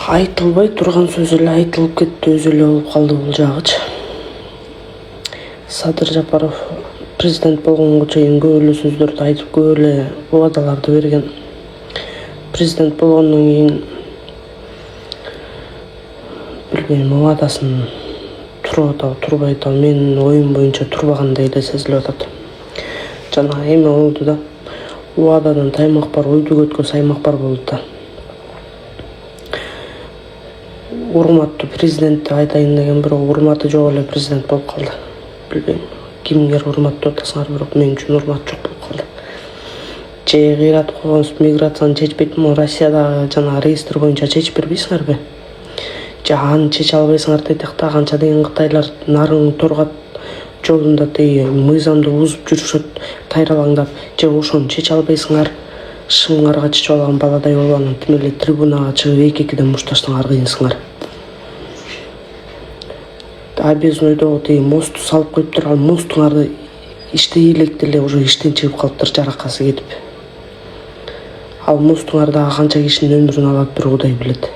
Айтылбай турган сөз эле айтылып кетти, өзү эле болуп калды бул жагыч. Садыр Жапаров президент болгонго чейин көп эле сөздөрдү айтып, көп эле убадаларды берген. Президент болгондон кийин билбейм, убадасын туруп атабы, турбай атабы, менин оюм боюнча турбагандай эле сезилип атат. Жана эме болду да, убададан таймак бар, ойдугөткө саймак бар болду да. Урматтуу президент деп айтайын деген, бирок урматы жок эле президент болуп калды. Билбейм, кимге урматтуу атасыңар, бирок мен үчүн урмат жок болуп калды. Же кыйратып койгонсуз, миграцияны чечпейт, Россиядагы жана реестр боюнча чечип бербейсиңерби? Же аны чече албайсыңар дедикта, канча деген кытайлар нарың торгат жолунда тиги мыйзамды бузуп жүрүшөт тайралаңдап. Же ошону чече албайсыңар, шыңарга чечип алган баладай болуп анан тим эле трибунага чыгып эки-экиден мушташсаңар кыйынсыңар. Объезднойдогу тиги мосту салып коюптур, ал мостуңарды иштей электе эле уже иштен чыгып калыптыр, жаракасы кетип. Ал мостуңар дагы канча кишинин өмүрүн алат, бир Кудай билет.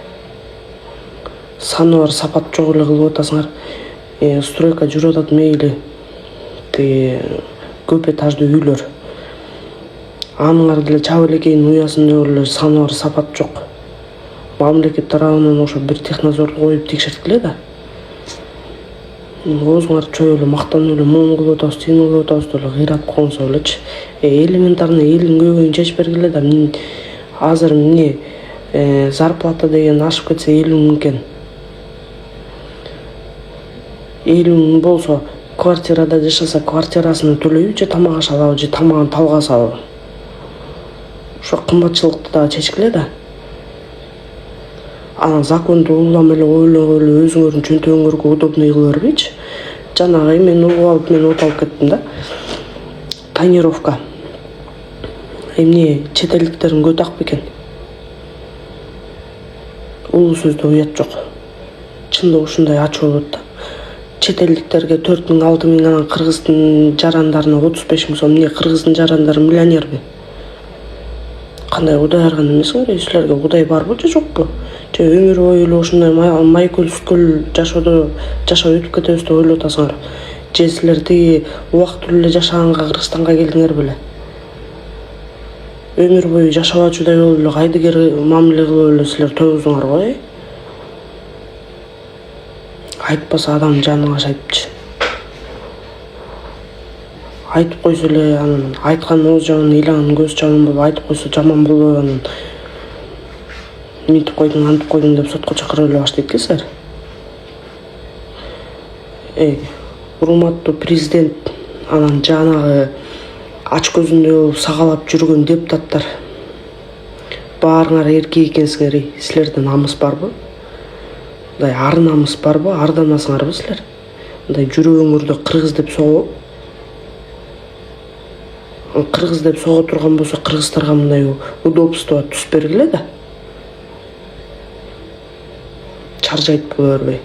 Саны бар сапат жок эле кылып атасыңар. Стройка жүрүп атат мейли, тиги көп этаждуу үйлөр. Аныңар деле чап элекейин уясын деп эле саны бар сапат жок. Мамлекет тарабынан ошо бир технадзорду коюп текшерткиле да. Оозуңар чөй эле мактанып эле муну кылып атабыз, тигини кылып атабыз деп эле кыйратып койгонсо элечи. Элементарный элдин көйгөйүн чечип бергиле да. Азыр эмне зарплата деген ашып кетсе 50 000 экен. 50 000 болсо, квартирада жашаса квартирасына төлөйбү, же тамак аша алабы, же тамагын талгасабы. Ошо кымбатчылыкты дагы чечкиле да. Анан законду улам эле ойлоп эле өзүңөрдүн чөнтөгүңөргө удобный кыла бербейчи. Жанагы мен угуп алып, мен оталып кеттим да. Тонировка. Эмне чет элдиктердин көтү ак бекен? Улуу сөздө уят жок. Чындык ушундай ачуу болот да. Чет элдиктерге 4 000, 6 000, анан кыргыздын жарандарына 35 000 сом. Эмне кыргыздын жарандары миллионерби? Кандай Кудай арган эмесиңер? Силерге Кудай барбы же жокпу? Же өмүр бою эле ушундай майкөл сүткөл жашоодо жашап өтүп кетебиз деп ойлоп атасыңар? Же силер тиги убактылуу эле жашаганга Кыргызстанга келдиңер беле? Өмүр бою жашабачудай болуп эле кайдыгер мамиле кылып эле силер тойгуздуңар го, Айтпаса адам жанын ашайтчы. Айтып койсо эле анан айткан ооз жабын, ыйлаган көз жабын болуп, айтып койсо жаман болуп анан мынтип койдуң, антип койдуң деп сотко чакыра эле баштайт экенсиңер. Урматтуу президент, анан жанагы ач көзүндөй болуп сагалап жүргөн депутаттар, баарыңар эркек экенсиңер. Силерде намыс барбы? Мындай ар намыс барбы? Арданасыңарбы силер? Мындай жүрөгүңөрдө кыргыз деп согуу. Кыргыз деп сого турган болсо, кыргыздарга мындай удобство туз бергиле да. Чаржайт боло бербей.